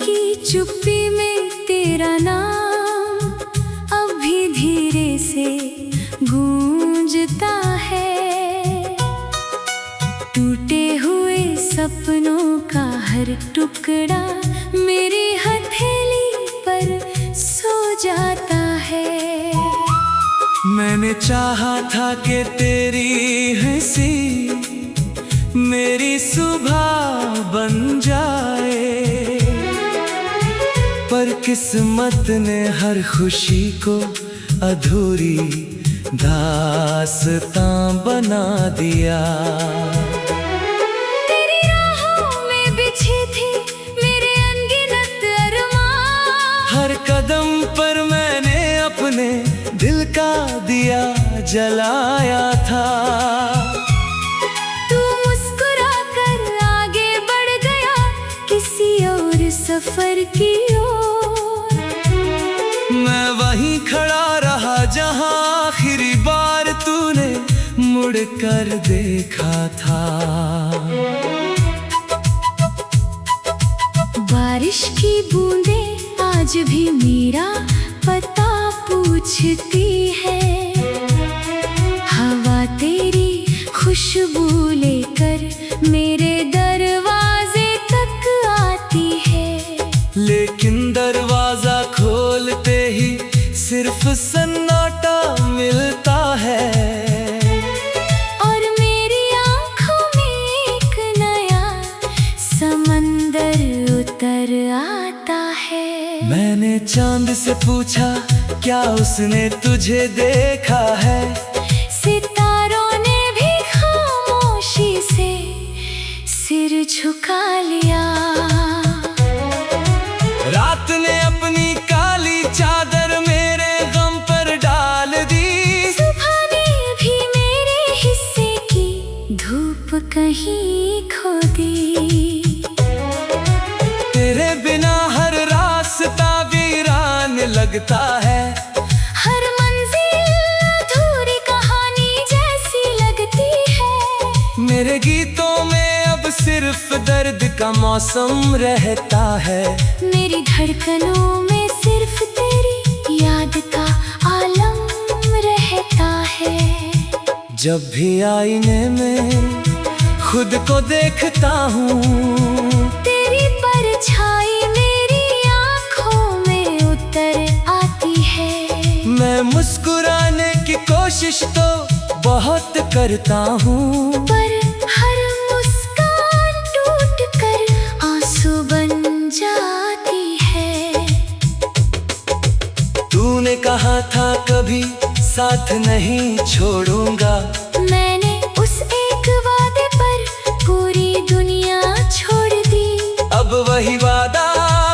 की चुप्पी में तेरा नाम अब भी धीरे से गूंजता है। टूटे हुए सपनों का हर टुकड़ा मेरी हथेली पर सो जाता है। मैंने चाहा था कि तेरी हंसी मेरी सुबह बन जाए, पर किस्मत ने हर खुशी को अधूरी दास्तां बना दिया। तेरी राहों में बिछी थी मेरे अनगिनत अरमान, हर कदम पर मैंने अपने दिल का दिया जलाया था। तू मुस्कुरा कर आगे बढ़ गया किसी और सफर की ओर। मैं वहीं खड़ा रहा जहां आखिरी बार तूने मुड़ कर देखा था। बारिश की बूंदें आज भी मेरा पता पूछती है। हवा तेरी खुशबू लेकर मेरे दरवाजे तक आती है। लेकिन दरवाजा खोलते ही सिर्फ सन्नाटा मिलता है, और मेरी आंखों में एक नया समंदर उतर आता है। मैंने चांद से पूछा क्या उसने तुझे देखा है, सितारों ने भी खामोशी से सिर झुका लिया। रात ने अपनी काली चादर मेरे गम पर डाल दी, सुबह ने भी मेरे हिस्से की धूप कहीं खो दी। तेरे बिना हर रास्ता वीरान लगता है, हर मंजिल अधूरी कहानी जैसी लगती है। मेरे गीतों में अब सिर्फ दर्द का मौसम रहता है। मेरी धड़कनों में सिर्फ तेरी याद का आलम रहता है। जब भी आईने में खुद को देखता हूँ, तेरी परछाई मेरी आंखों में उतर आती है। मैं मुस्कुराने की कोशिश तो बहुत करता हूँ, पर हर मुस्कान टूट कर आंसू बन जाती है। तूने कहा था कभी साथ नहीं छोड़ूंगा, मैंने उस एक वादे पर पूरी दुनिया छोड़ दी। अब वही वादा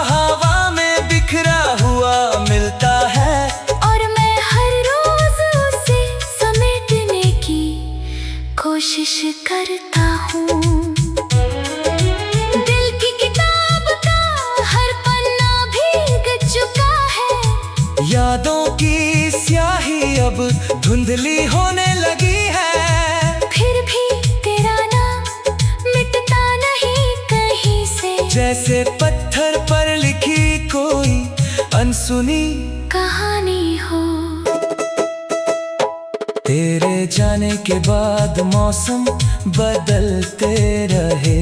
हवा में बिखरा हुआ मिलता है, और मैं हर रोज उसे समेटने की कोशिश करता हूँ। दिल की किताब का हर पन्ना भीग चुका है। यादों की स्याही अब धुंधली होने लगी है, फिर भी तेरा नाम मिटता नहीं कहीं से। जैसे पत्थर पर लिखी कोई अनसुनी कहानी हो। तेरे जाने के बाद मौसम बदलते रहे,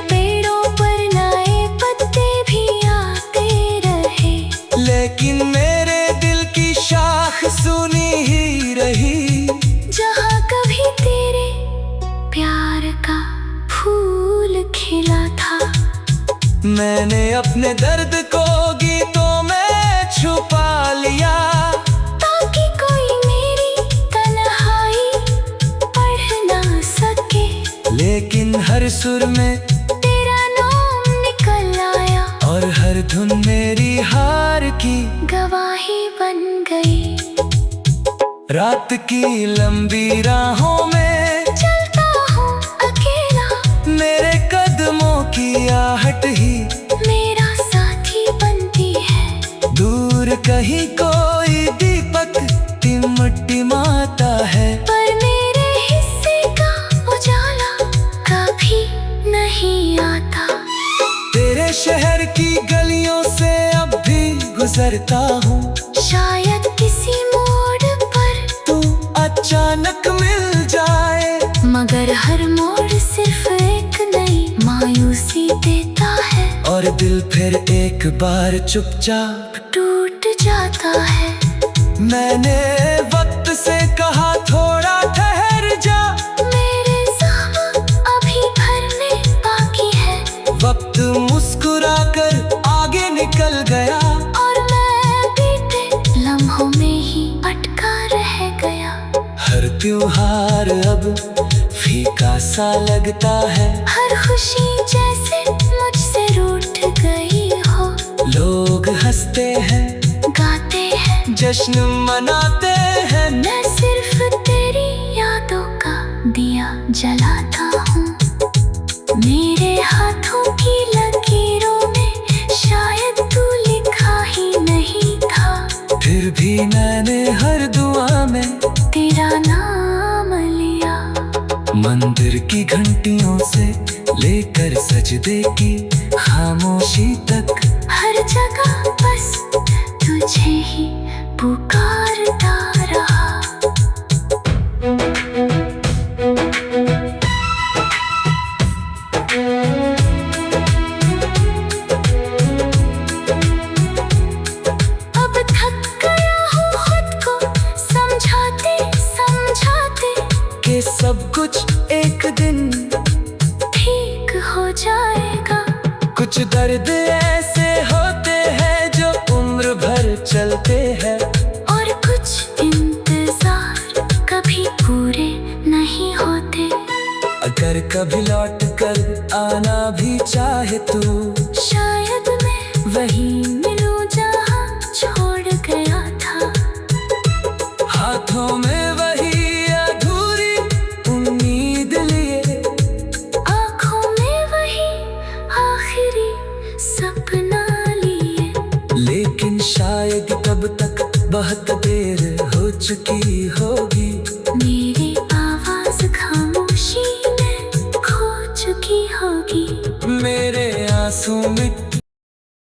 पेड़ों पर नए पत्ते भी आते रहे, लेकिन मेरे दिल की शाख सुनी ही रही। जहाँ कभी तेरे प्यार का फूल खिला था। मैंने अपने दर्द को गीतों में छुपा लिया, ताकि कोई मेरी तन्हाई पढ़ ना सके। लेकिन हर सुर में तेरा नाम निकल आया, और हर धुन मेरी हार की गवाही बन गई। रात की लंबी राहों में चलता हूँ अकेला, मेरे कदमों की आहट ही मेरा साथी बनती है। दूर कहीं कोई दीपक टिमटिमाता है, पर मेरे हिस्से का उजाला कभी नहीं आता। तेरे शहर शहर की गलियों से अब भी गुजरता हूँ। शायद किसी मोड़ पर तू अचानक मिल जाए, मगर हर मोड़ सिर्फ एक नई मायूसी देता है। और दिल फिर एक बार चुपचाप टूट जाता है। मैंने वक्त से कहा थोड़ा ठहर जा, मेरे सामा अभी भरने बाकी है। वक्त मुस्कुराकर आगे निकल गया, और मैं बीते लम्हों में ही अटका रह गया। हर त्योहार अब फीका सा लगता है, हर खुशी जैसे मुझसे रूठ गई हो। लोग हंसते हैं, गाते हैं, जश्न मनाते हैं, मैं सिर्फ तेरी यादों का दिया जलाता हूँ। मेरे हाथों की लकीरों में शायद तू लिखा ही नहीं था, फिर भी मैंने हर दुआ में तेरा नाम लिया। मंदिर की घंटियों से लेकर सजदे की खामोशी तक, हर जगह बस तुझे ही पुकारता रहा। अब थक गया हूँ खुद को समझाते समझाते कि सब कुछ एक दिन ठीक हो जाएगा। कुछ दर्द ऐसे होते हैं जो उम्र भर चलते हैं, और कुछ इंतजार कभी पूरे नहीं होते। अगर कभी लौट कर आना भी चाहे तू, शायद मैं वहीं मिलूं जहाँ छोड़ गया था। हाथों में वही अधूरी उम्मीद लिए, आँखों में वही आखिरी सपना लिए। लेकिन शायद तब तक बहुत देर हो चुकी हो।